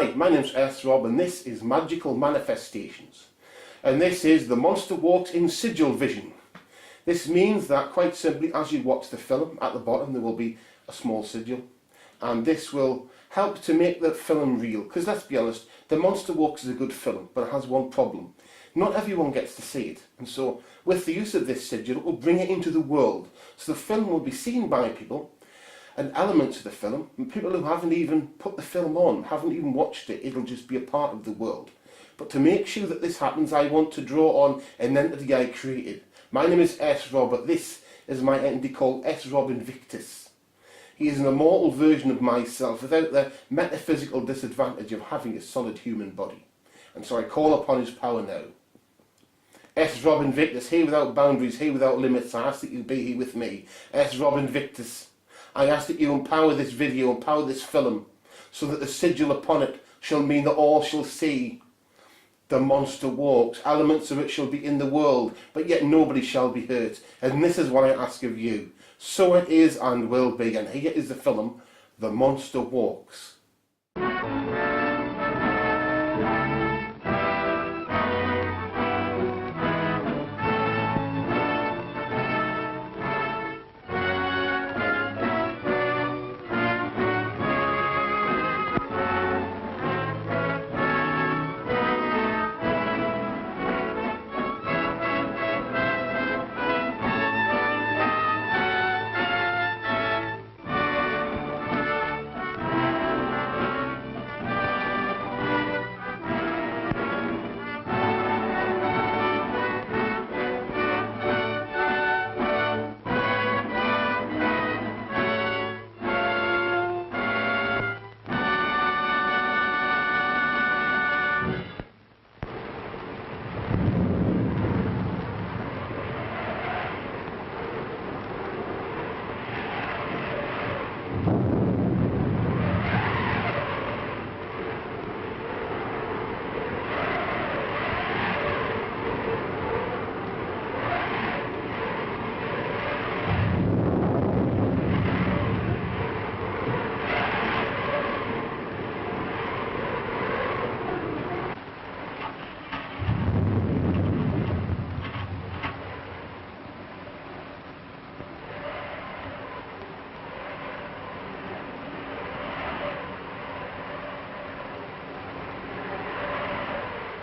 Hi, my name's Rob, and this is Magical Manifestations. And this is The Monster Walks in Sigilvision. This means that, quite simply, as you watch the film, at the bottom there will be a small sigil. And this will help to make the film real. Because let's be honest, The Monster Walks is a good film, but it has one problem. Not everyone gets to see it. And so, with the use of this sigil, it will bring it into the world. So the film will be seen by people, and elements of the film, and people who haven't even put the film on, haven't even watched it, it'll just be a part of the world. But to make sure that this happens, I want to draw on an entity I created. My name is Rob, but this is my entity called Rob Invictus. He is an immortal version of myself without the metaphysical disadvantage of having a solid human body. And so I call upon his power now. Rob Invictus, here without boundaries, here without limits, I ask that you be here with me. Rob Invictus. I ask that you empower this video, empower this film, so that the sigil upon it shall mean that all shall see the monster walks. Elements of it shall be in the world, but yet nobody shall be hurt. And this is what I ask of you. So it is and will be. And here is the film, The Monster Walks.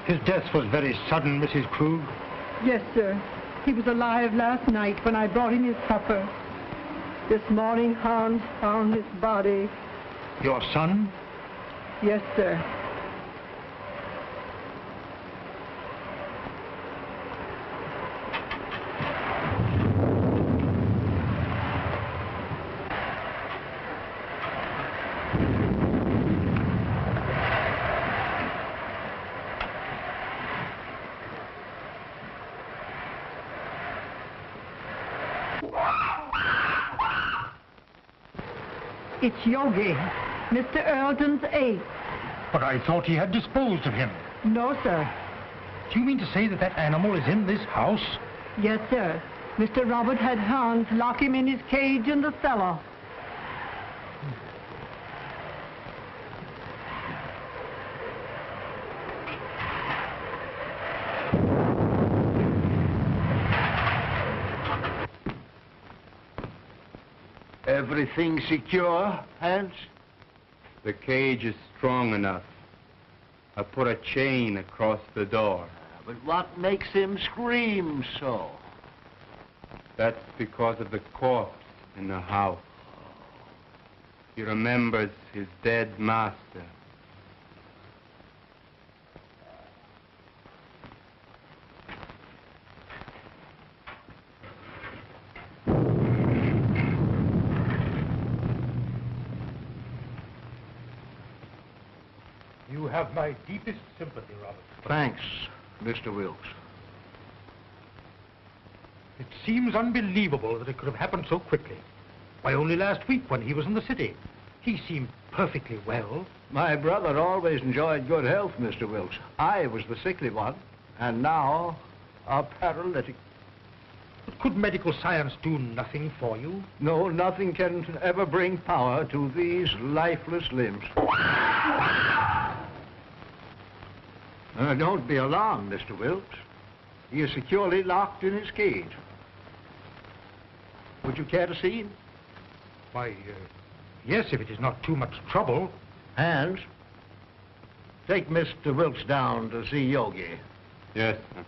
His death was very sudden, Mrs. Krug. Yes, sir. He was alive last night when I brought him his supper. This morning, Hans found his body. Your son? Yes, sir. It's Yogi, Mr. Earlton's ace. But I thought he had disposed of him. No, sir. Do you mean to say that that animal is in this house? Yes, sir. Mr. Robert had Hans lock him in his cage in the cellar. Everything secure, Hans? The cage is strong enough. I put a chain across the door. But what makes him scream so? That's because of the corpse in the house. He remembers his dead master. You have my deepest sympathy, Robert. Thanks, Mr. Wilkes. It seems unbelievable that it could have happened so quickly. Why, only last week when he was in the city, he seemed perfectly well. My brother always enjoyed good health, Mr. Wilkes. I was the sickly one, and now a paralytic. But could medical science do nothing for you? No, nothing can ever bring power to these lifeless limbs. Don't be alarmed, Mr. Wilkes. He is securely locked in his cage. Would you care to see him? Why, yes, if it is not too much trouble. Hans, take Mr. Wilkes down to see Yogi. Yes, sir.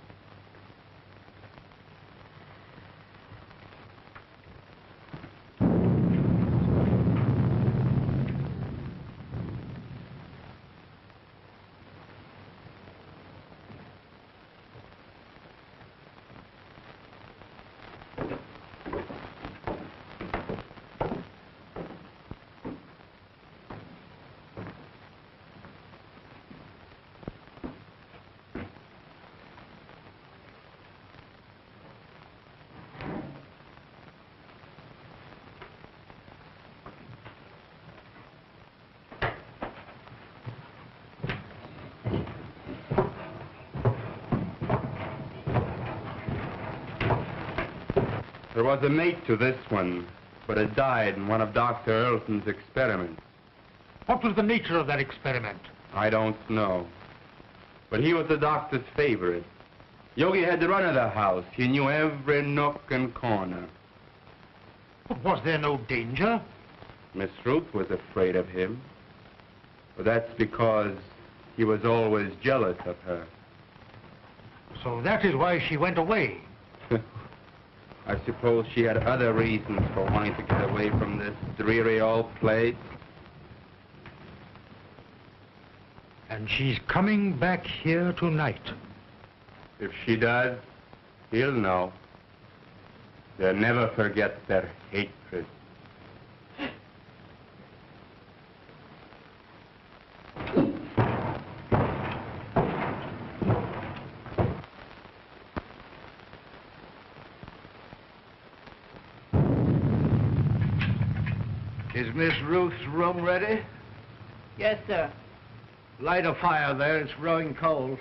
There was a mate to this one, but it died in one of Dr. Earlton's experiments. What was the nature of that experiment? I don't know. But he was the doctor's favorite. Yogi had the run of the house. He knew every nook and corner. But was there no danger? Miss Ruth was afraid of him. But that's because he was always jealous of her. So that is why she went away. I suppose she had other reasons for wanting to get away from this dreary old place. And she's coming back here tonight. If she does, he'll know. They'll never forget their hatred. Is Miss Ruth's room ready? Yes, sir. Light a fire there. It's growing cold.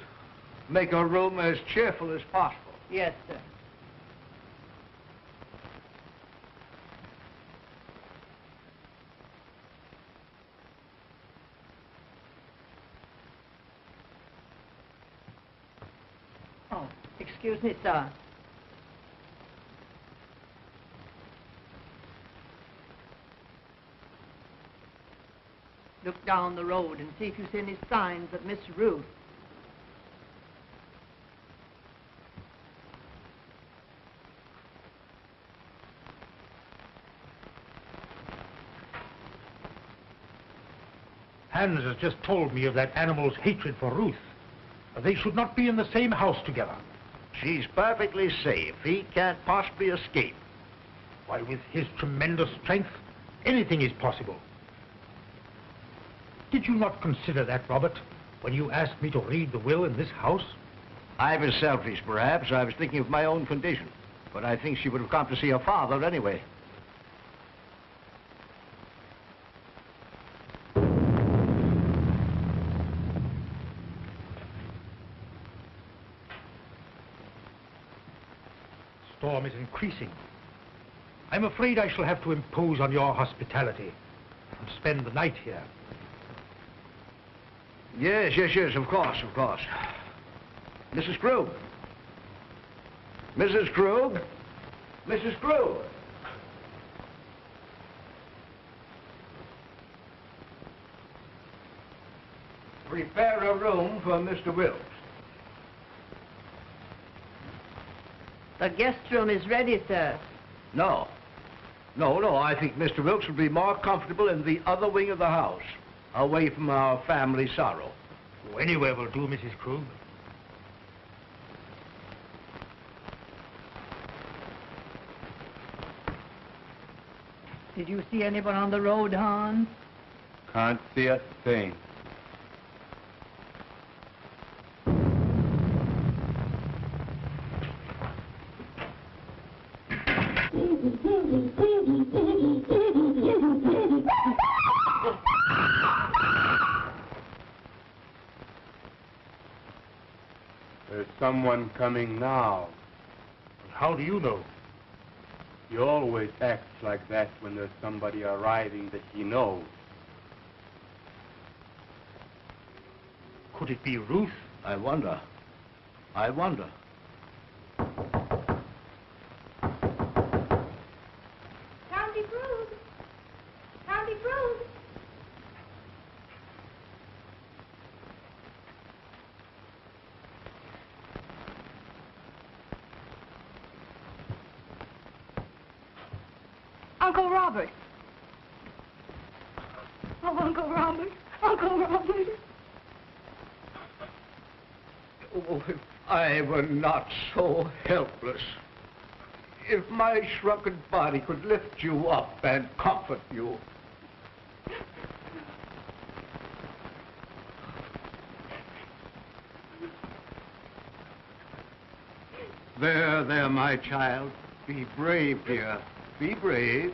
Make her room as cheerful as possible. Yes, sir. Oh, excuse me, sir. Look down the road and see if you see any signs of Miss Ruth. Hans has just told me of that animal's hatred for Ruth. They should not be in the same house together. She's perfectly safe. He can't possibly escape. Why, with his tremendous strength, anything is possible. Did you not consider that, Robert, when you asked me to read the will in this house? I was selfish, perhaps. I was thinking of my own condition. But I think she would have come to see her father anyway. Storm is increasing. I'm afraid I shall have to impose on your hospitality and spend the night here. Yes, of course. Mrs. Krug. Mrs. Krug. Mrs. Krug. Prepare a room for Mr. Wilkes. The guest room is ready, sir. No. I think Mr. Wilkes would be more comfortable in the other wing of the house, away from our family sorrow. Oh, anywhere will do, Mrs. Krug. Did you see anyone on the road, Hans? Can't see a thing. There's someone coming now. How do you know? He always acts like that when there's somebody arriving that he knows. Could it be Ruth? I wonder. I wonder. County Fruit! County Fruit! Uncle Robert! Oh, Uncle Robert! Uncle Robert! Oh, if I were not so helpless. If my shrunken body could lift you up and comfort you. There, there, my child. Be brave, dear. Be brave.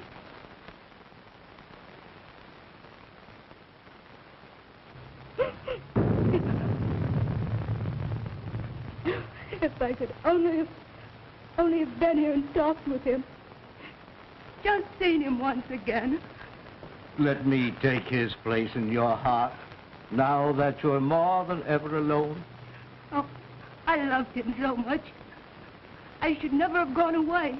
If I could only have been here and talked with him. Just seen him once again. Let me take his place in your heart, now that you're more than ever alone. Oh, I loved him so much. I should never have gone away.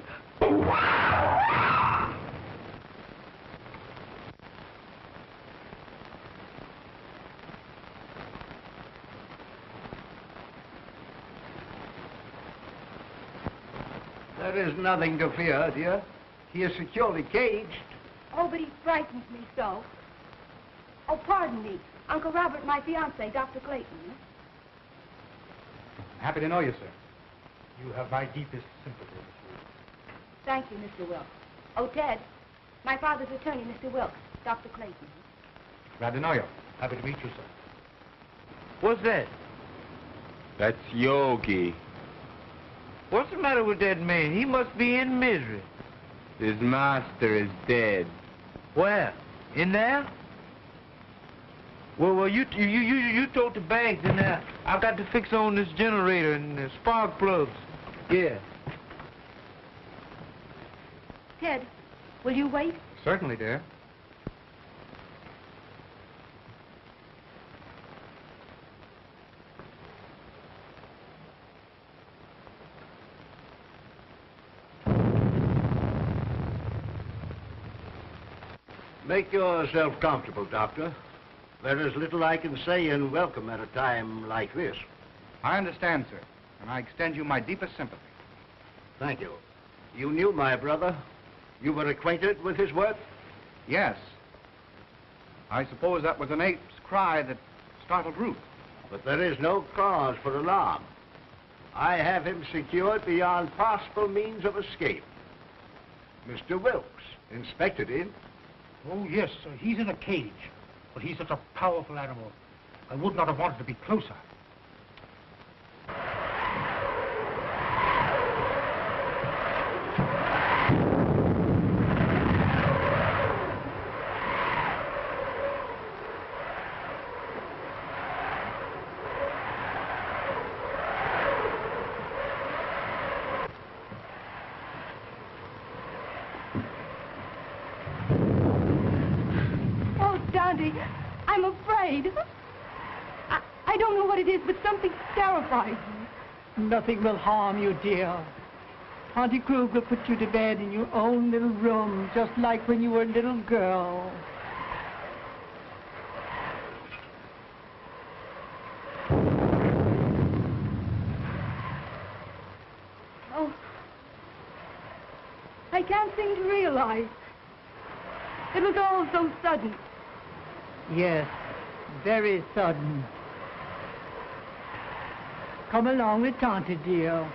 There is nothing to fear, dear. He is securely caged. Oh, but he frightens me so. Oh, pardon me. Uncle Robert, my fiancé, Dr. Clayton. Happy to know you, sir. You have my deepest sympathy, Miss Ruth. Thank you, Mr. Wilkes. Oh, Ted, my father's attorney, Mr. Wilkes, Dr. Clayton. Glad to know you. Happy to meet you, sir. What's that? That's Yogi. What's the matter with that man? He must be in misery. His master is dead. Where? In there? Well, you told the bank, then I've got to fix on this generator and the spark plugs. Yeah. Ted, will you wait? Certainly, dear. Make yourself comfortable, Doctor. There is little I can say in welcome at a time like this. I understand, sir, and I extend you my deepest sympathy. Thank you. You knew my brother. You were acquainted with his work? Yes. I suppose that was an ape's cry that startled Ruth. But there is no cause for alarm. I have him secured beyond possible means of escape. Mr. Wilkes inspected him. Oh, yes, sir. He's in a cage. But he's such a powerful animal. I would not have wanted to be closer. I'm afraid. I don't know what it is, but something terrifies me. Nothing will harm you, dear. Auntie Krug will put you to bed in your own little room, just like when you were a little girl. Oh, I can't seem to realize. It was all so sudden. Yes, very sudden. Come along with Tante, dear.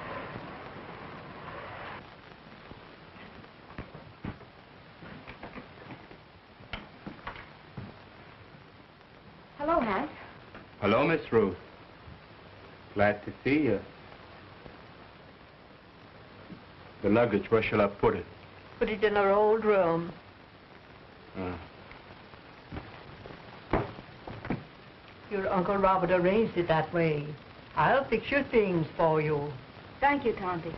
Hello, Hank. Hello, Miss Ruth. Glad to see you. The luggage, where shall I put it? Put it in our old room. Your Uncle Robert arranged it that way. I'll fix your things for you. Thank you, Tante.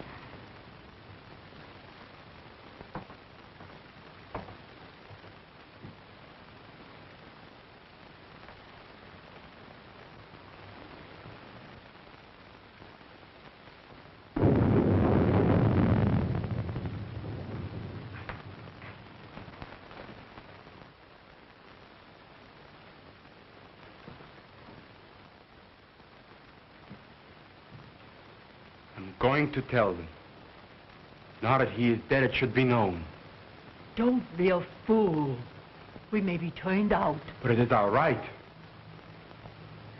I'm going to tell them. Now that he is dead, it should be known. Don't be a fool. We may be turned out. But it is our right.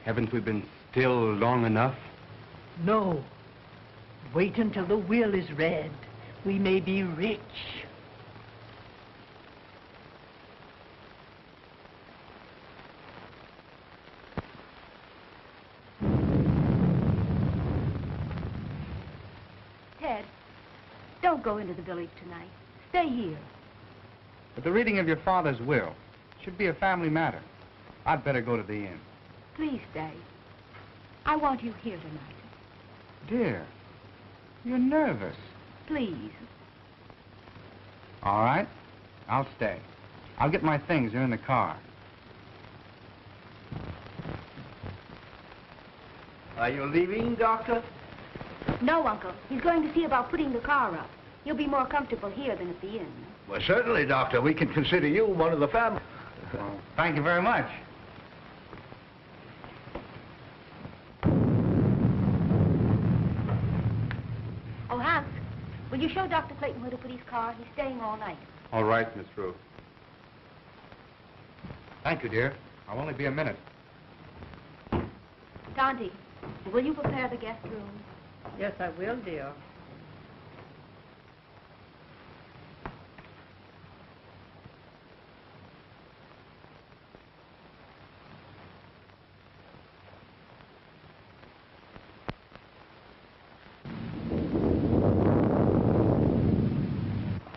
Haven't we been still long enough? No. Wait until the will is read. We may be rich. Ted, don't go into the village tonight. Stay here. But the reading of your father's will should be a family matter. I'd better go to the inn. Please stay. I want you here tonight. Dear, you're nervous. Please. All right, I'll stay. I'll get my things. They're in the car. Are you leaving, Doctor? No, Uncle. He's going to see about putting the car up. You'll be more comfortable here than at the inn. Well, certainly, Doctor. We can consider you one of the family. Well, thank you very much. Oh, Hans, will you show Dr. Clayton where to put his car? He's staying all night. All right, Miss Ruth. Thank you, dear. I'll only be a minute. Tonti, will you prepare the guest room? Yes, I will, dear.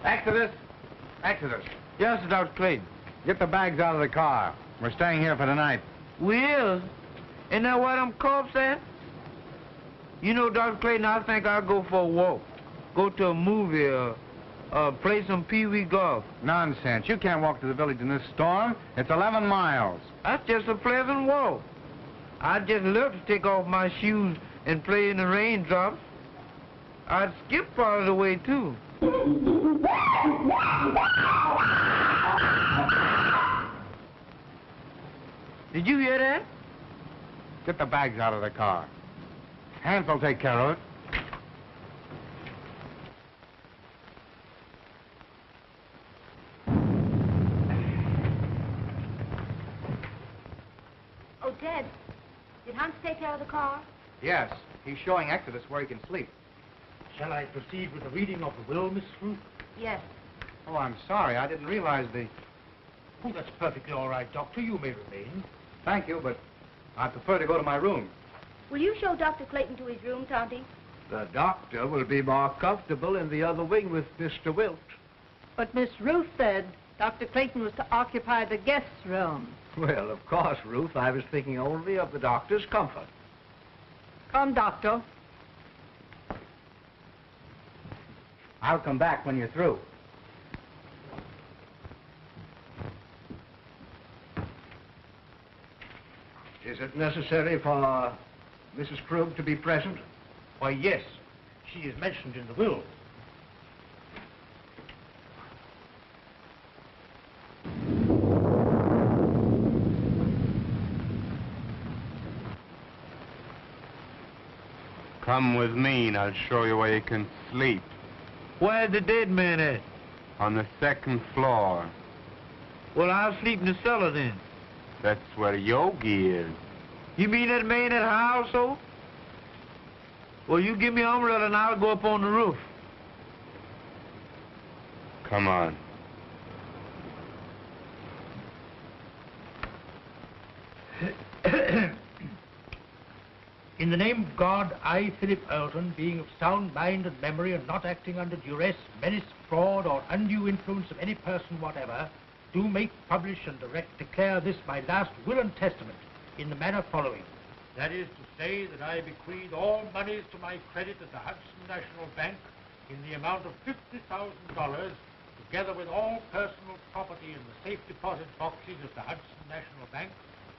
Exodus! Exodus! Yes, Dr. Clayton. Get the bags out of the car. We're staying here for the night. Will? Isn't that where them corpses at? You know, Dr. Clayton, I think I'll go for a walk. Go to a movie or play some pee-wee golf. Nonsense. You can't walk to the village in this storm. It's 11 miles. That's just a pleasant walk. I'd just love to take off my shoes and play in the raindrops. I'd skip part of the way, too. Did you hear that? Get the bags out of the car. Hans will take care of it. Oh, Ted, did Hans take care of the car? Yes. He's showing Exodus where he can sleep. Shall I proceed with the reading of the will, Miss Ruth? Yes. Oh, I'm sorry. I didn't realize the... Oh, that's perfectly all right, Doctor. You may remain. Thank you, but I prefer to go to my room. Will you show Dr. Clayton to his room, Tonti? The doctor will be more comfortable in the other wing with Mr. Wilt. But Miss Ruth said Dr. Clayton was to occupy the guest room. Well, of course, Ruth, I was thinking only of the doctor's comfort. Come, Doctor. I'll come back when you're through. Is it necessary for Mrs. Krug to be present? Why, yes. She is mentioned in the will. Come with me and I'll show you where you can sleep. Where's the dead man at? On the second floor. Well, I'll sleep in the cellar then. That's where Yogi is. You mean that man at house, so? Well, you give me an umbrella and I'll go up on the roof. Come on. In the name of God, I, Philip Earlton, being of sound mind and memory and not acting under duress, menace, fraud, or undue influence of any person whatever, do make, publish, and direct declare this my last will and testament in the manner following. That is to say that I bequeath all monies to my credit at the Hudson National Bank in the amount of $50,000, together with all personal property in the safe deposit boxes of the Hudson National Bank,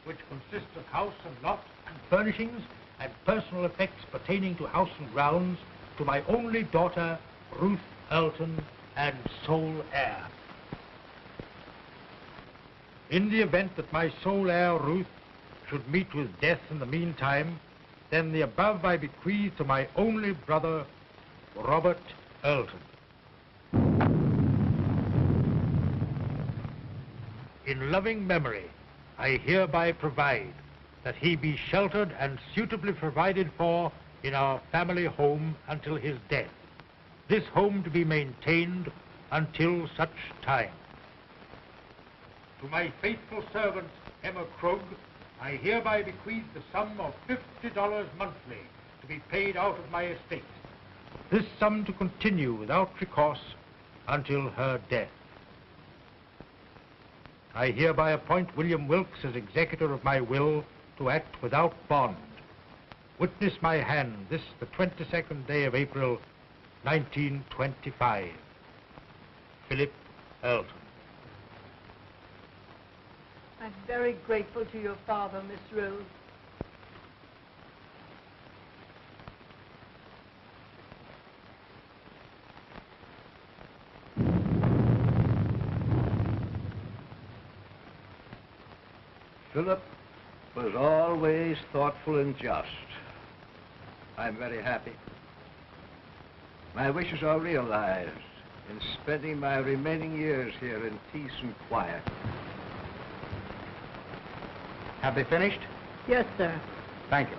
which consist of house and lot and furnishings and personal effects pertaining to house and grounds, to my only daughter, Ruth Earlton, and sole heir. In the event that my sole heir, Ruth, should meet with death in the meantime, then the above I bequeath to my only brother, Robert Earlton. In loving memory, I hereby provide that he be sheltered and suitably provided for in our family home until his death. This home to be maintained until such time. To my faithful servant, Emma Krogh, I hereby bequeath the sum of $50 monthly to be paid out of my estate. This sum to continue without recourse until her death. I hereby appoint William Wilkes as executor of my will to act without bond. Witness my hand this the 22nd day of April, 1925. Philip Earlton. I'm very grateful to your father, Miss Rose. Philip was always thoughtful and just. I'm very happy. My wishes are realized in spending my remaining years here in peace and quiet. Have they finished? Yes, sir. Thank you.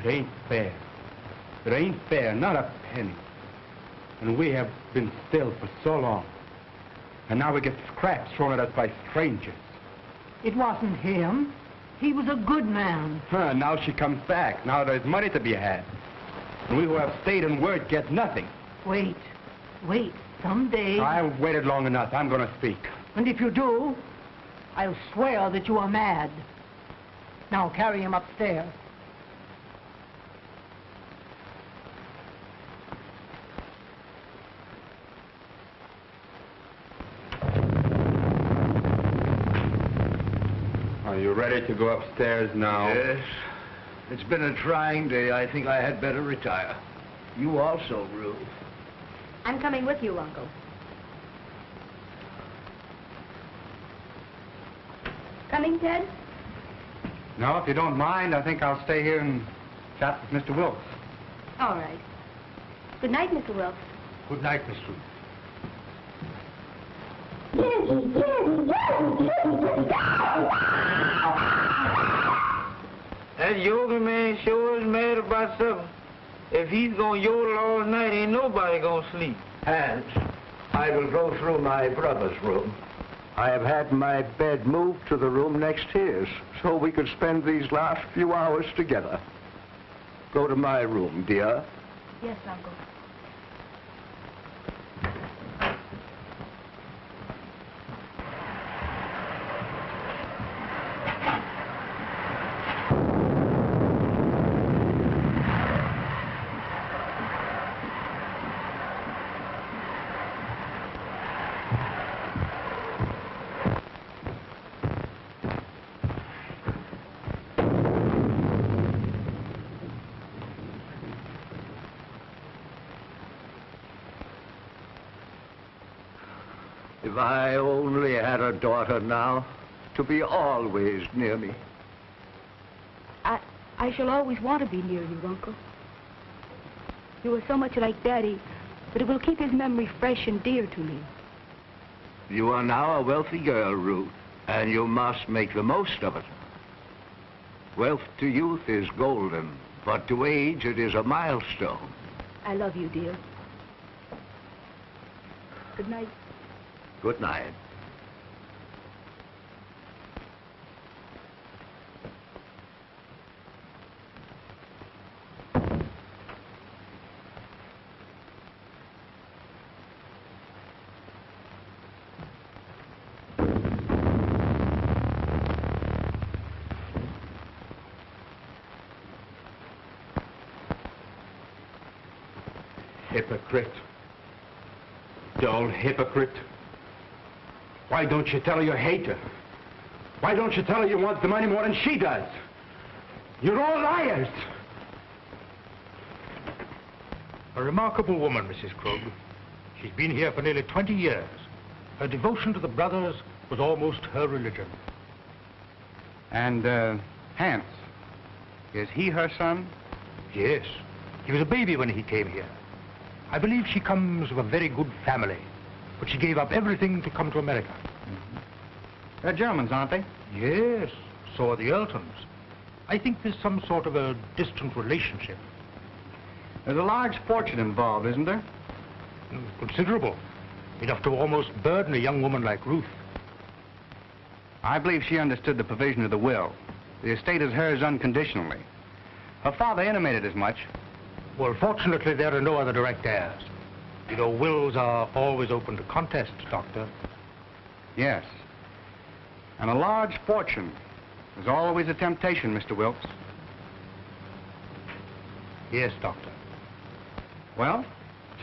It ain't fair. It ain't fair, not a penny. And we have been still for so long. And now we get scraps thrown at us by strangers. It wasn't him. He was a good man. Now she comes back. Now there's money to be had. And we who have stayed in word get nothing. Wait. Someday. I've waited long enough. I'm going to speak. And if you do, I'll swear that you are mad. Now carry him upstairs. Are you ready to go upstairs now? Yes. It's been a trying day. I think I had better retire. You also, Ruth. I'm coming with you, Uncle. Coming, Ted? No, if you don't mind, I think I'll stay here and chat with Mr. Wilkes. All right. Good night, Mr. Wilkes. Good night, Miss Ruth. That yoga man sure is mad about something. If he's gonna yodel all night, ain't nobody gonna sleep. Hans, I will go through my brother's room. I have had my bed moved to the room next to his, so we could spend these last few hours together. Go to my room, dear. Yes, Uncle. If I only had a daughter now, to be always near me. I shall always want to be near you, Uncle. You are so much like Daddy that it will keep his memory fresh and dear to me. You are now a wealthy girl, Ruth, and you must make the most of it. Wealth to youth is golden, but to age it is a milestone. I love you, dear. Good night. Good night. Hypocrite. Dull hypocrite. Why don't you tell her you hate her? Why don't you tell her you want the money more than she does? You're all liars. A remarkable woman, Mrs. Krogh. She's been here for nearly 20 years. Her devotion to the brothers was almost her religion. And, Hans, is he her son? Yes. He was a baby when he came here. I believe she comes of a very good family, but she gave up everything to come to America. Mm-hmm. They're Germans, aren't they? Yes, so are the Eltons. I think there's some sort of a distant relationship. There's a large fortune involved, isn't there? Considerable. Enough to almost burden a young woman like Ruth. I believe she understood the provision of the will. The estate is hers unconditionally. Her father intimated as much. Well, fortunately, there are no other direct heirs. You know, wills are always open to contest, Doctor. Yes. And a large fortune is always a temptation, Mr. Wilkes. Yes, Doctor. Well,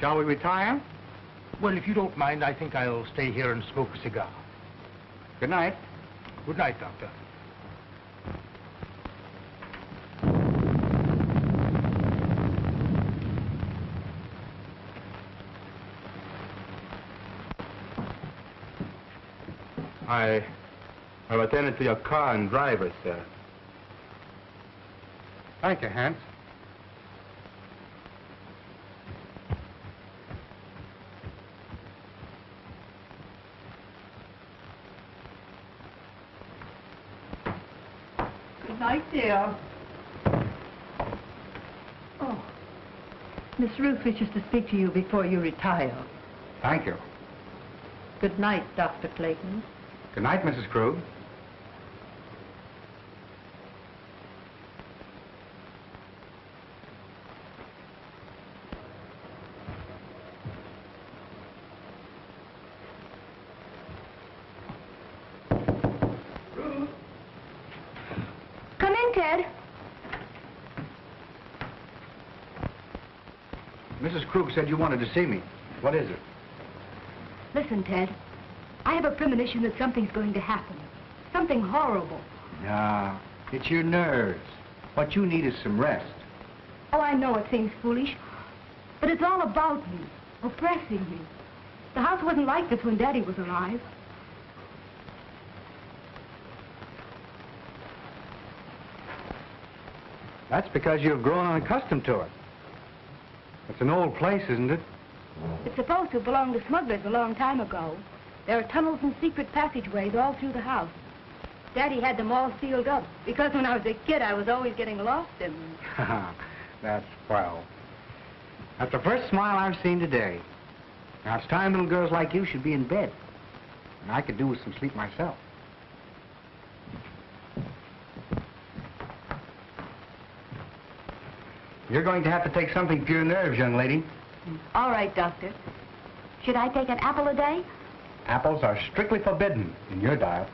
shall we retire? Well, if you don't mind, I think I'll stay here and smoke a cigar. Good night. Good night, Doctor. I've attended to your car and driver, sir. Thank you, Hans. Good night, dear. Oh, Miss Ruth wishes to speak to you before you retire. Thank you. Good night, Dr. Clayton. Good night, Mrs. Krug. Come in, Ted. Mrs. Krug said you wanted to see me. What is it? Listen, Ted. I have a premonition that something's going to happen. Something horrible. No, it's your nerves. What you need is some rest. Oh, I know it seems foolish, but it's all about me, oppressing me. The house wasn't like this when Daddy was alive. That's because you've grown unaccustomed to it. It's an old place, isn't it? It's supposed to have belonged to smugglers a long time ago. There are tunnels and secret passageways all through the house. Daddy had them all sealed up, because when I was a kid, I was always getting lost in them. That's swell. That's the first smile I've seen today. Now, it's time little girls like you should be in bed. And I could do with some sleep myself. You're going to have to take something for your nerves, young lady. All right, Doctor. Should I take an apple a day? Apples are strictly forbidden in your diet.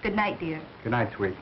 Good night, dear. Good night, sweet.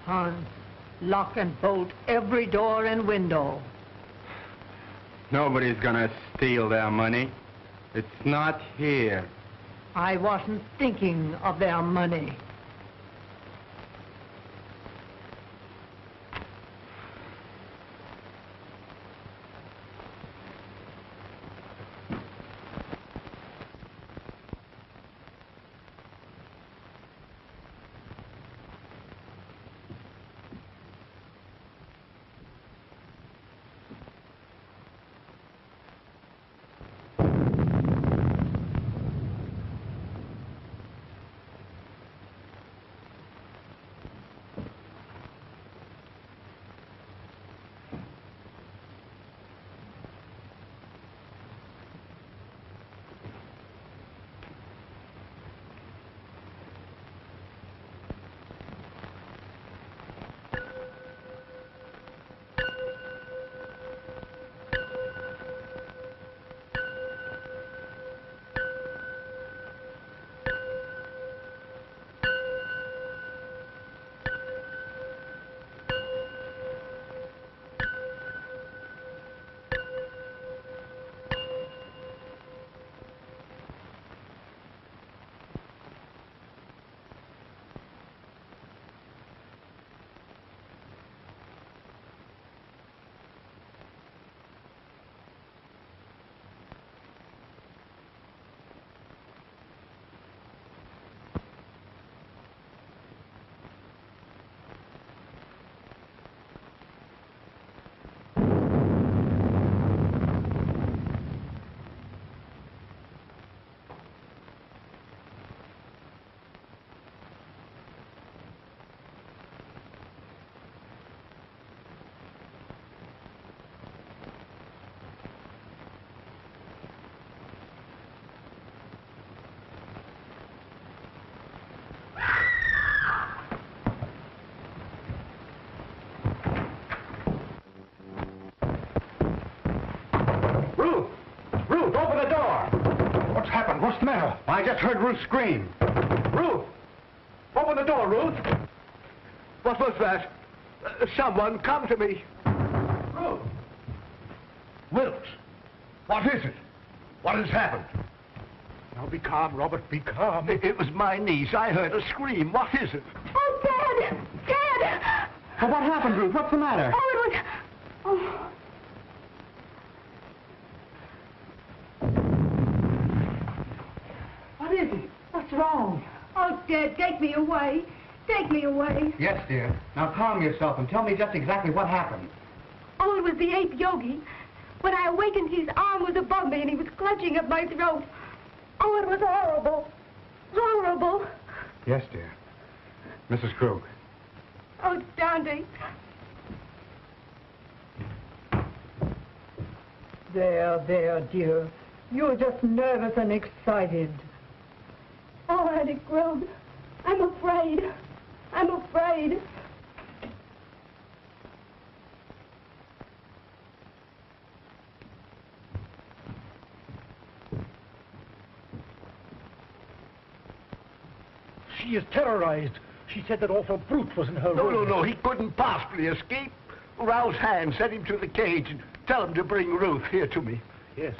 Hans, lock and bolt every door and window. Nobody's gonna steal their money. It's not here. I wasn't thinking of their money. on? What's the matter? I just heard Ruth scream. Ruth! Open the door, Ruth! What was that? Someone come to me. Ruth! Wilkes! What is it? What has happened? Now be calm, Robert, be calm. It was my niece. I heard a scream. What is it? Oh, Dad! Dad! Well, what happened, Ruth? What's the matter? Oh, it was... Oh. What is it? What's wrong? Oh, Dad, take me away. Take me away. Yes, dear. Now calm yourself and tell me just exactly what happened. Oh, it was the ape Yogi. When I awakened, his arm was above me and he was clutching at my throat. Oh, it was horrible. Horrible. Yes, dear. Mrs. Krug. Oh, Dante. There, dear. You're just nervous and excited. Oh, Auntie Krug, I'm afraid. I'm afraid. She is terrorized. She said that awful brute was in her room. No. He couldn't possibly escape. Rouse Hand, send him to the cage and tell him to bring Ruth here to me. Yes.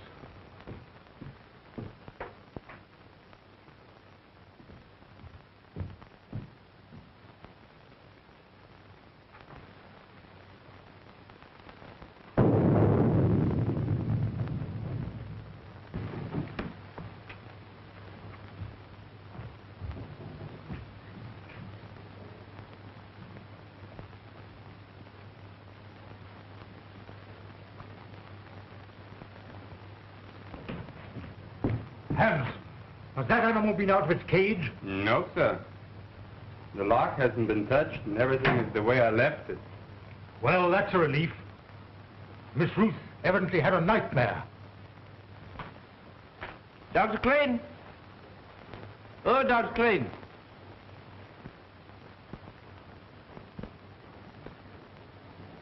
Hans, has that animal been out of its cage? No, sir. The lock hasn't been touched, and everything is the way I left it. Well, that's a relief. Miss Ruth evidently had a nightmare. Dr. Clayton? Oh, Dr. Clayton.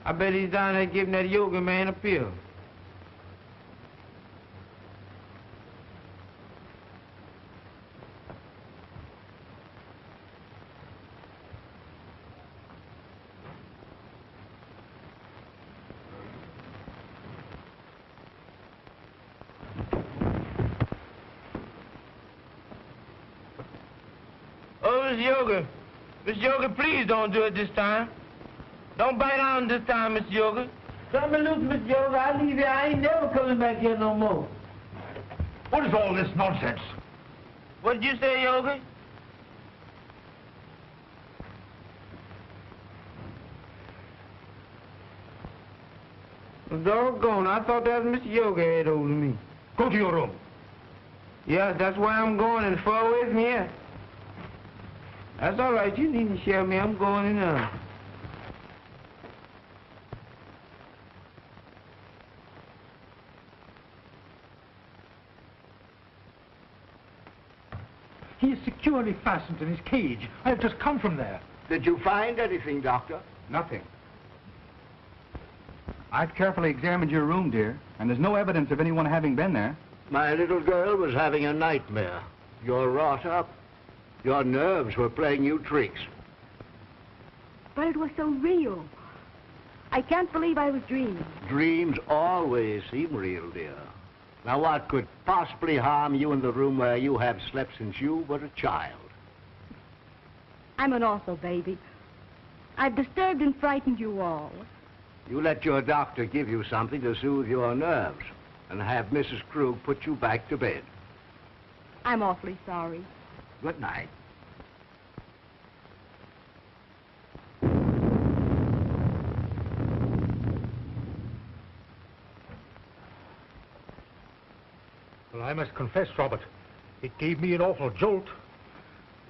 I bet he's down there giving that yoga man a pill. Miss Yoga, please don't do it this time. Don't bite on this time, Miss Yoga. Cut me loose, Miss Yoga. I leave here. I ain't never coming back here no more. What is all this nonsense? What did you say, Yoga? Doggone, I thought that was Mr. Yoga had hold of me. Go to your room. Yeah, that's where I'm going, and far away from here. That's all right. You needn't share me. I'm going in now. He is securely fastened in his cage. I have just come from there. Did you find anything, Doctor? Nothing. I've carefully examined your room, dear, and there's no evidence of anyone having been there. My little girl was having a nightmare. You're wrought up. Your nerves were playing you tricks. But it was so real. I can't believe I was dreaming. Dreams always seem real, dear. Now, what could possibly harm you in the room where you have slept since you were a child? I'm an awful baby. I've disturbed and frightened you all. You let your doctor give you something to soothe your nerves and have Mrs. Krug put you back to bed. I'm awfully sorry. Good night. Well, I must confess, Robert, it gave me an awful jolt.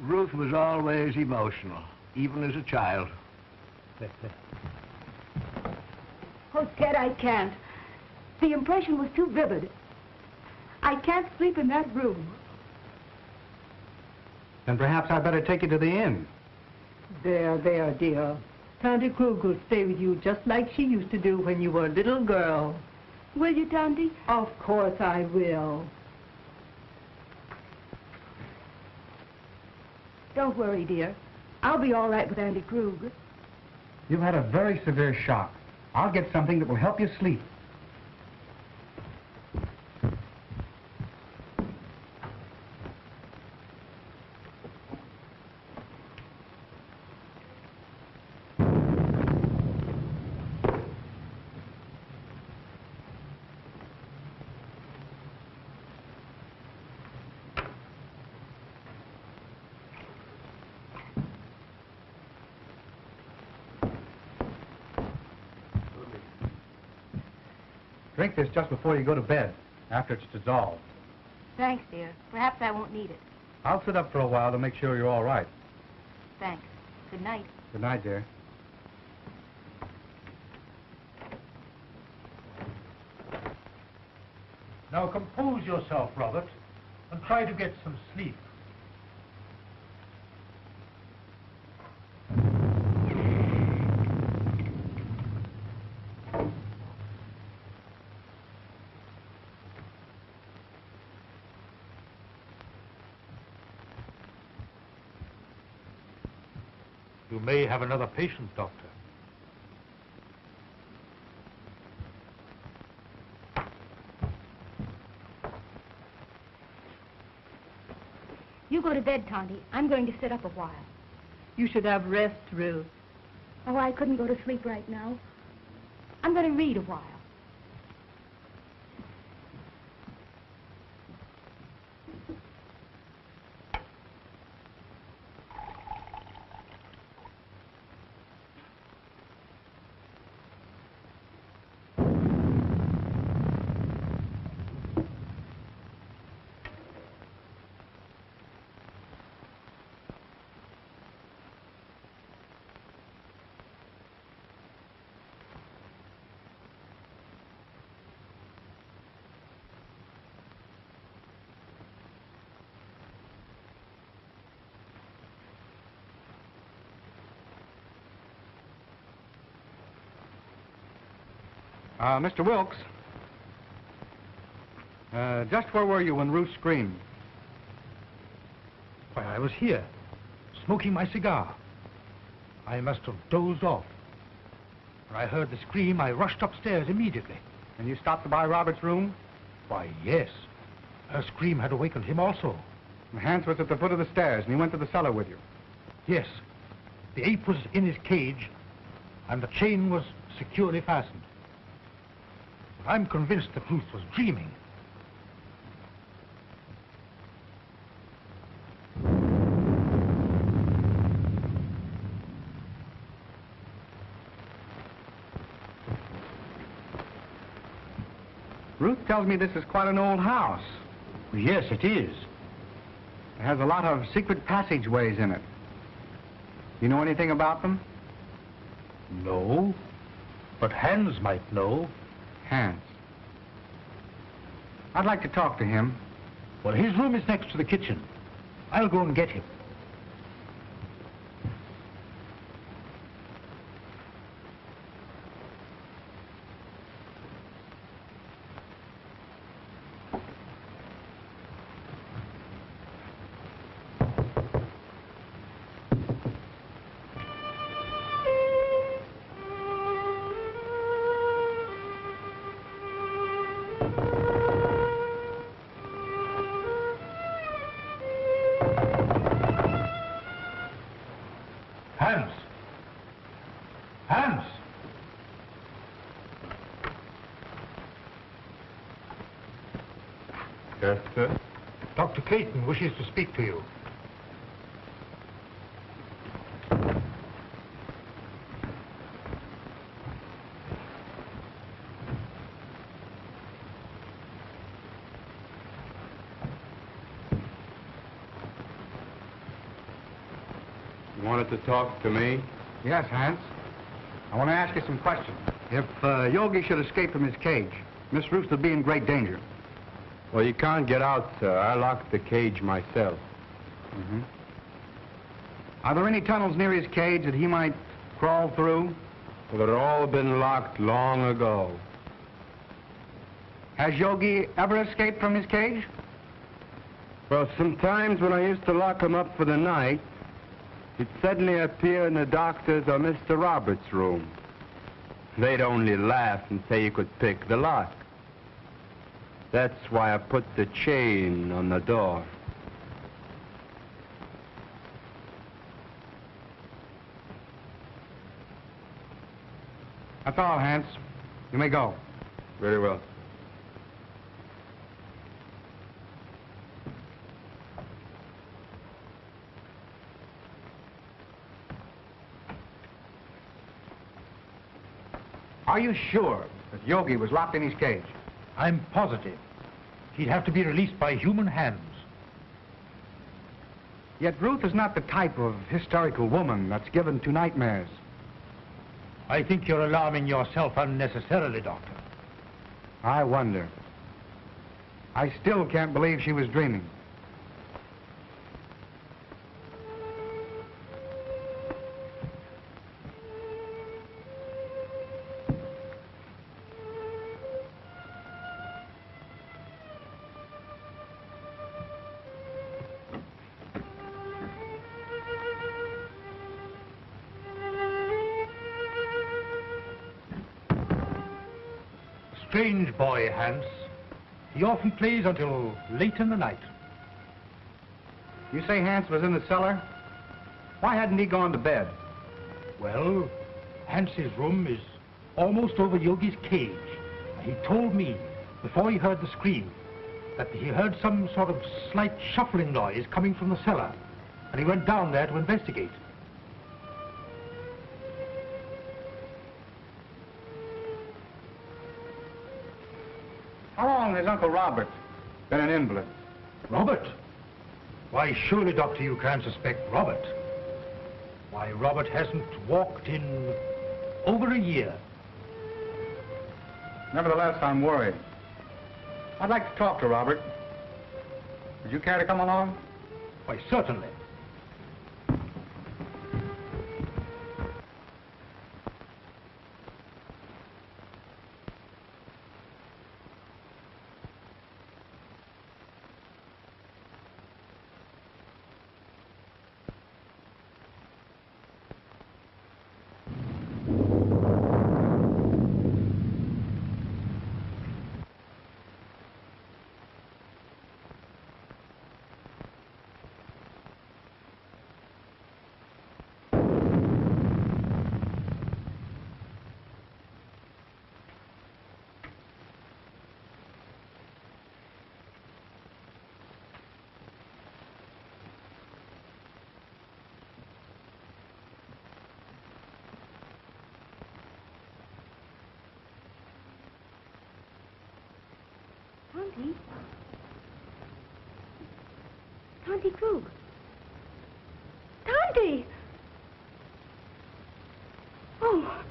Ruth was always emotional, even as a child. Oh, Ted, I can't. The impression was too vivid. I can't sleep in that room. Then perhaps I'd better take you to the inn. There, dear. Tante Krug will stay with you just like she used to do when you were a little girl. Will you, Tante? Of course I will. Don't worry, dear. I'll be all right with Andy Krug. You've had a very severe shock. I'll get something that will help you sleep. Drink this just before you go to bed, after it's dissolved. Thanks, dear. Perhaps I won't need it. I'll sit up for a while to make sure you're all right. Thanks. Good night. Good night, dear. Now compose yourself, Robert, and try to get some sleep. You may have another patient, Doctor. You go to bed, Tonty. I'm going to sit up a while. You should have rest, Ruth. Oh, I couldn't go to sleep right now. I'm going to read a while. Mr. Wilkes, just where were you when Ruth screamed? Why, I was here, smoking my cigar. I must have dozed off. When I heard the scream, I rushed upstairs immediately. And you stopped by Robert's room? Why, yes. Her scream had awakened him also. And Hans was at the foot of the stairs, and he went to the cellar with you. Yes. The ape was in his cage, and the chain was securely fastened. But I'm convinced that Ruth was dreaming. Ruth tells me this is quite an old house. Yes, it is. It has a lot of secret passageways in it. You know anything about them? No, but Hans might know. Hans. I'd like to talk to him. Well, his room is next to the kitchen. I'll go and get him. Hans! Hans! Yes, sir? Dr. Clayton wishes to speak to you. You wanted to talk to me? Yes, Hans. I want to ask you some questions. If Yogi should escape from his cage, Miss Ruth would be in great danger. Well, you can't get out, sir. I locked the cage myself. Mm-hmm. Are there any tunnels near his cage that he might crawl through? Well, they've all been locked long ago. Has Yogi ever escaped from his cage? Well, sometimes when I used to lock him up for the night, He'd suddenly appear in the doctor's or Mr. Roberts' room. They'd only laugh and say you could pick the lock. That's why I put the chain on the door. That's all, Hans. You may go. Very well. Are you sure that Yogi was locked in his cage? I'm positive. He'd have to be released by human hands. Yet Ruth is not the type of hysterical woman that's given to nightmares. I think you're alarming yourself unnecessarily, Doctor. I wonder. I still can't believe she was dreaming. Strange boy, Hans. He often plays until late in the night. You say Hans was in the cellar? Why hadn't he gone to bed? Well, Hans's room is almost over Yogi's cage. He told me, before he heard the scream, that he heard some sort of slight shuffling noise coming from the cellar, and he went down there to investigate. How long has Uncle Robert been an invalid? Robert? Why, surely, Doctor, you can't suspect Robert. Why, Robert hasn't walked in over a year. Nevertheless, I'm worried. I'd like to talk to Robert. Would you care to come along? Why, certainly. Tonty Krug. Tonty! Oh.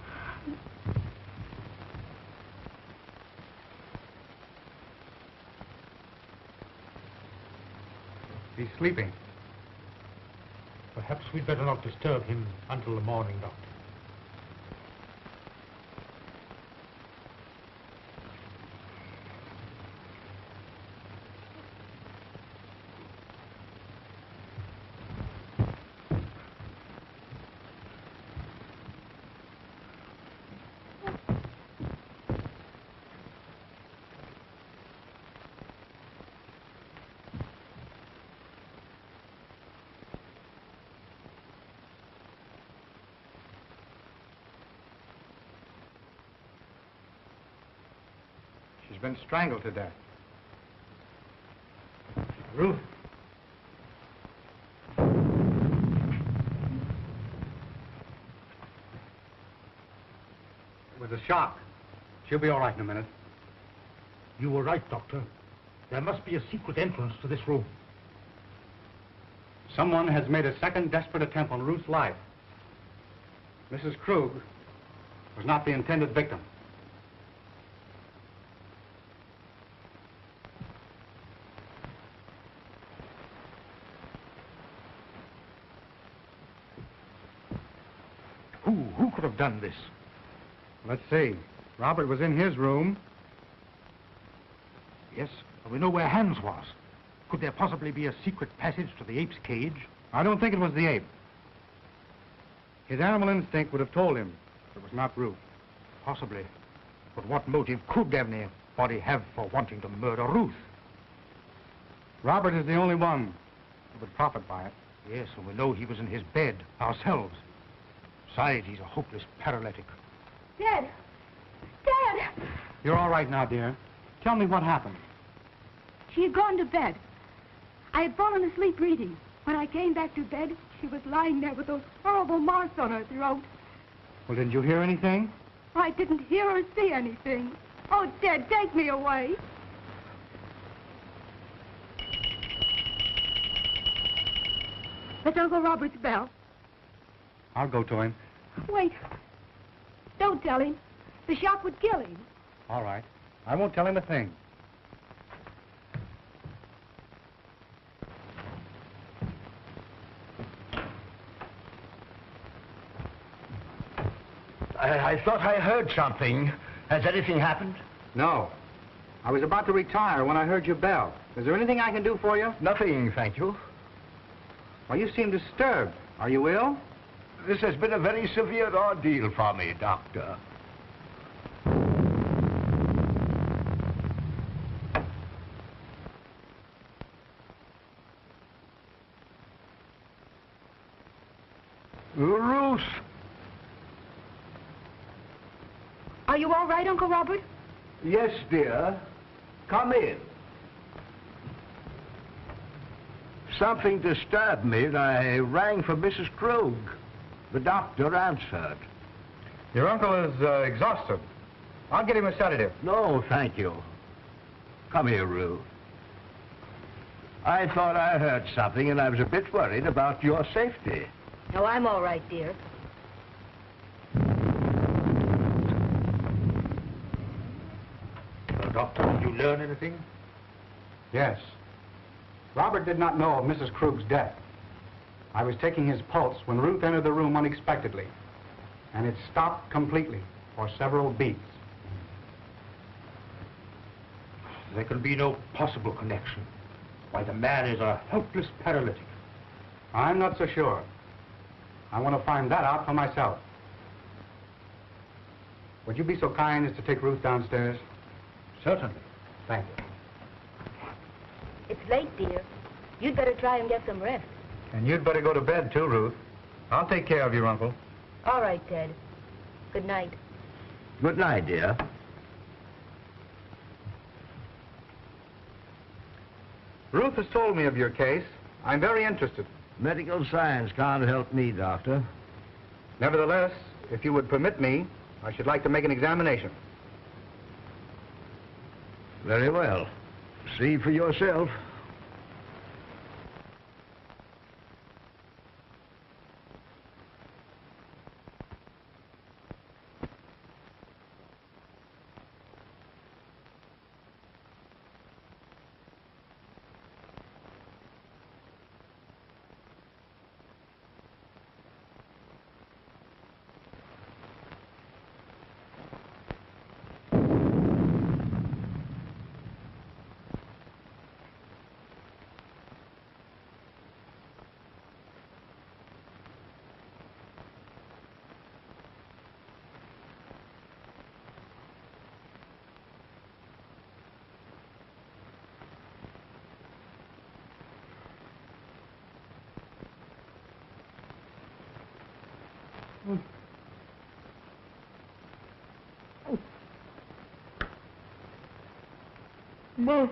He's sleeping. Perhaps we'd better not disturb him until the morning, Doctor. She's been strangled to death. Ruth. It was a shock. She'll be all right in a minute. You were right, Doctor. There must be a secret entrance to this room. Someone has made a second desperate attempt on Ruth's life. Mrs. Krug was not the intended victim. Who could have done this? Let's see. Robert was in his room. Yes, but we know where Hans was. Could there possibly be a secret passage to the ape's cage? I don't think it was the ape. His animal instinct would have told him it was not Ruth. Possibly. But what motive could anybody have for wanting to murder Ruth? Robert is the only one who would profit by it. Yes, and we know he was in his bed ourselves. Besides, he's a hopeless paralytic. Dad! Dad! You're all right now, dear. Tell me what happened. She had gone to bed. I had fallen asleep reading. When I came back to bed, she was lying there with those horrible marks on her throat. Well, didn't you hear anything? I didn't hear or see anything. Oh, Dad, take me away. That's Uncle Robert's bell. I'll go to him. Wait. Don't tell him. The shock would kill him. All right. I won't tell him a thing. I thought I heard something. Has anything happened? No. I was about to retire when I heard your bell. Is there anything I can do for you? Nothing, thank you. Well, you seem disturbed. Are you ill? This has been a very severe ordeal for me, Doctor. Ruth! Are you all right, Uncle Robert? Yes, dear. Come in. Something disturbed me, and I rang for Mrs. Krug. The doctor answered. Your uncle is exhausted. I'll get him a sedative. No, thank you. Come here, Ruth. I thought I heard something, and I was a bit worried about your safety. No, I'm all right, dear. Doctor, did you learn anything? Yes. Robert did not know of Mrs. Krug's death. I was taking his pulse when Ruth entered the room unexpectedly, and it stopped completely for several beats. There can be no possible connection. Why, the man is a helpless paralytic. I'm not so sure. I want to find that out for myself. Would you be so kind as to take Ruth downstairs? Certainly. Thank you. It's late, dear. You'd better try and get some rest. And you'd better go to bed, too, Ruth. I'll take care of your uncle. All right, Ted. Good night. Good night, dear. Ruth has told me of your case. I'm very interested. Medical science can't help me, Doctor. Nevertheless, if you would permit me, I should like to make an examination. Very well. See for yourself. Mom.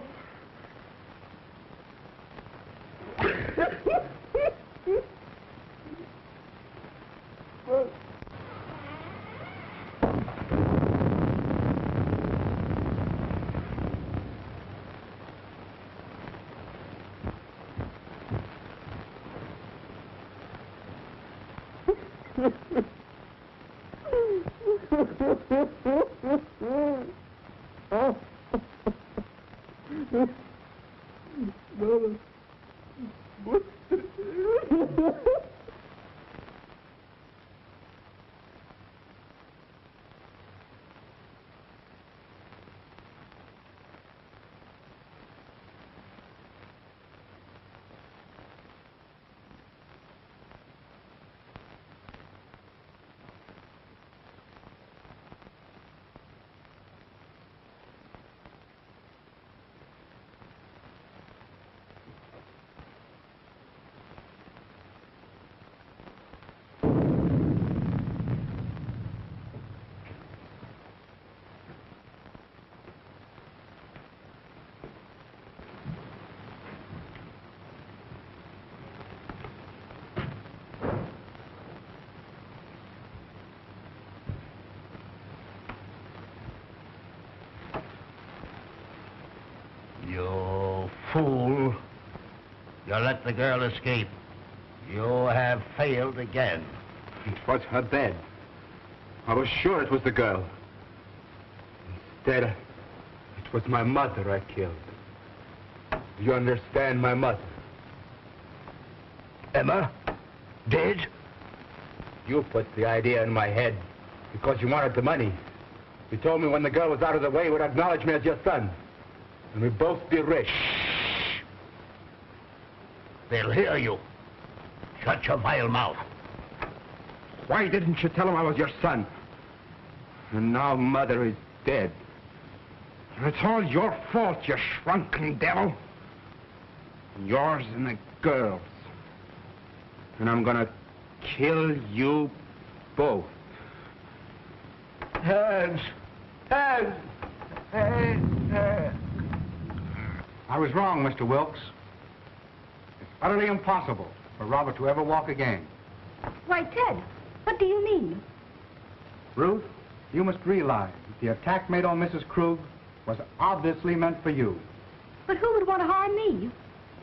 fool. You let the girl escape. You have failed again. It was her bed. I was sure it was the girl. Instead, it was my mother I killed. Do you understand, my mother? Emma? Dead? You put the idea in my head because you wanted the money. You told me when the girl was out of the way, you would acknowledge me as your son. And we'd both be rich. Shh. They'll hear you. Shut your vile mouth. Why didn't you tell him I was your son? And now Mother is dead. It's all your fault, you shrunken devil. Yours and the girl's. And I'm gonna kill you both. Hands! Hands! Hands! I was wrong, Mr. Wilkes. It's utterly impossible for Robert to ever walk again. Why, Ted, what do you mean? Ruth, you must realize that the attack made on Mrs. Krug was obviously meant for you. But who would want to harm me?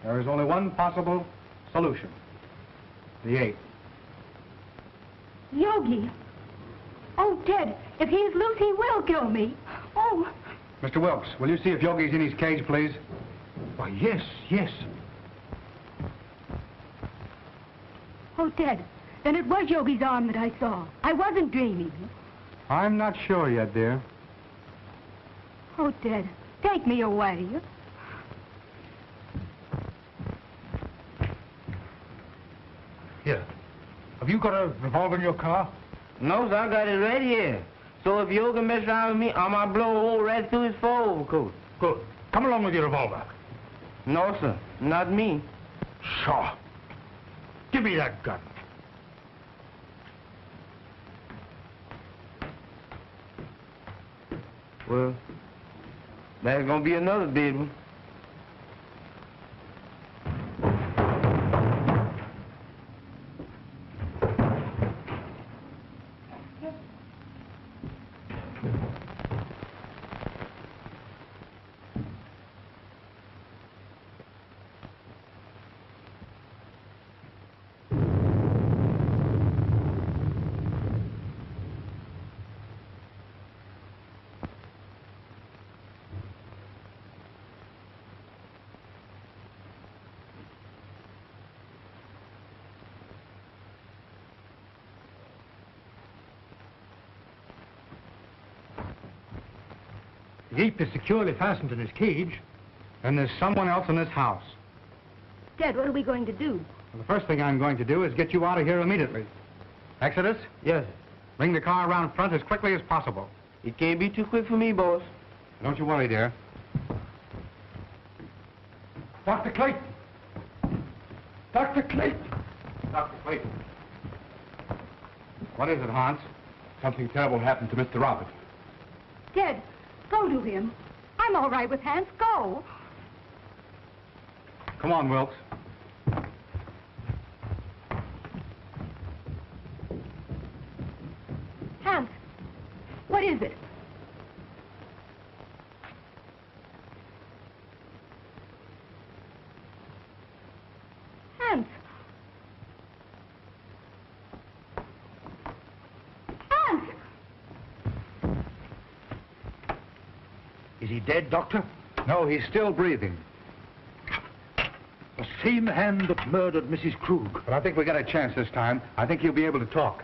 There is only one possible solution. The ape. Yogi. Oh, Ted, if he's loose, he will kill me. Oh. Mr. Wilkes, will you see if Yogi's in his cage, please? Why, yes, yes. Oh, Ted, then it was Yogi's arm that I saw. I wasn't dreaming. I'm not sure yet, dear. Oh, Ted, take me away. Here. Have you got a revolver in your car? No, sir, I got it right here. So if Yogi mess around with me, I'm gonna blow a hole right through his fur overcoat. Good. Come along with your revolver. No, sir, not me. Sure. Give me that gun. Well, there's gonna be another big one. The ape is securely fastened in his cage. And there's someone else in this house. Ted, what are we going to do? Well, the first thing I'm going to do is get you out of here immediately. Exodus? Yes, sir. Bring the car around front as quickly as possible. It can't be too quick for me, boss. Don't you worry, dear. Dr. Clayton! Dr. Clayton! Dr. Clayton. What is it, Hans? Something terrible happened to Mr. Robert. Ted, go to him. I'm all right with Hans. Go. Come on, Wilkes. Hans, what is it? Hans. Hans! Is he dead, Doctor? No, he's still breathing. The same hand that murdered Mrs. Krug. But I think we got a chance this time. I think he'll be able to talk.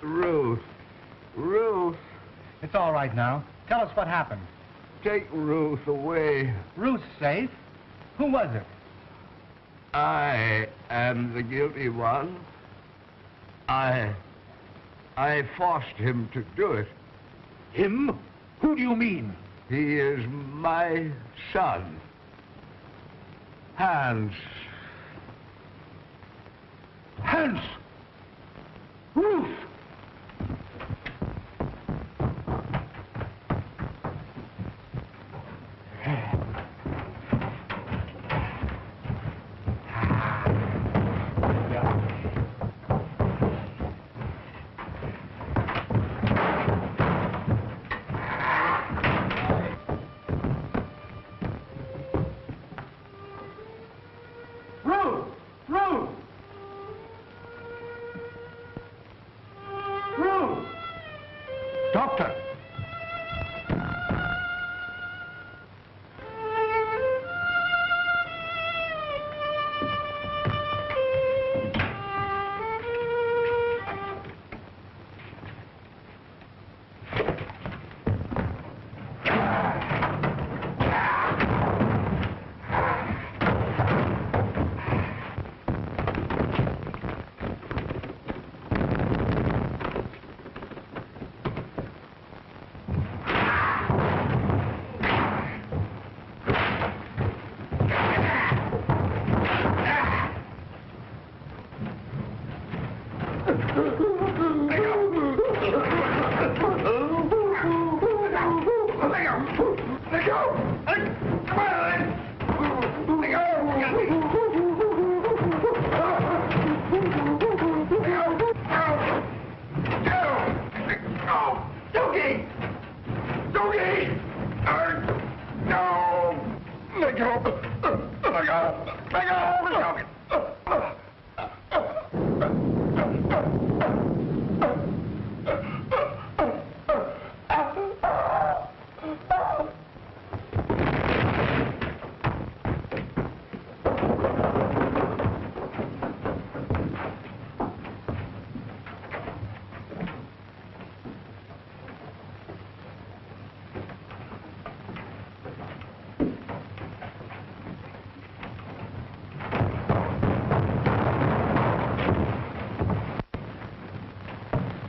Ruth. Ruth. It's all right now. Tell us what happened. Take Ruth away. Ruth's safe. Who was it? I am the guilty one. I forced him to do it. Him? Who do you mean? He is my son. Hans. Hans! Ruth!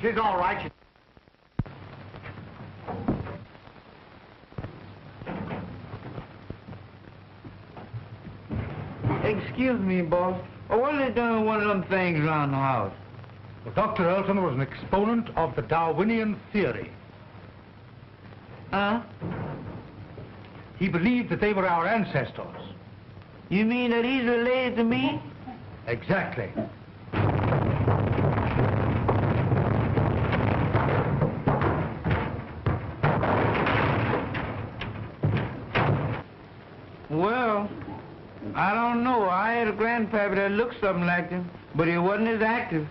She's all right. Excuse me, boss. What are they doing with one of them things around the house? Well, Dr. Elton was an exponent of the Darwinian theory. Huh? He believed that they were our ancestors. You mean that he's related to me? Exactly. Well, I don't know. I had a grandpappy that looked something like him, but he wasn't as active.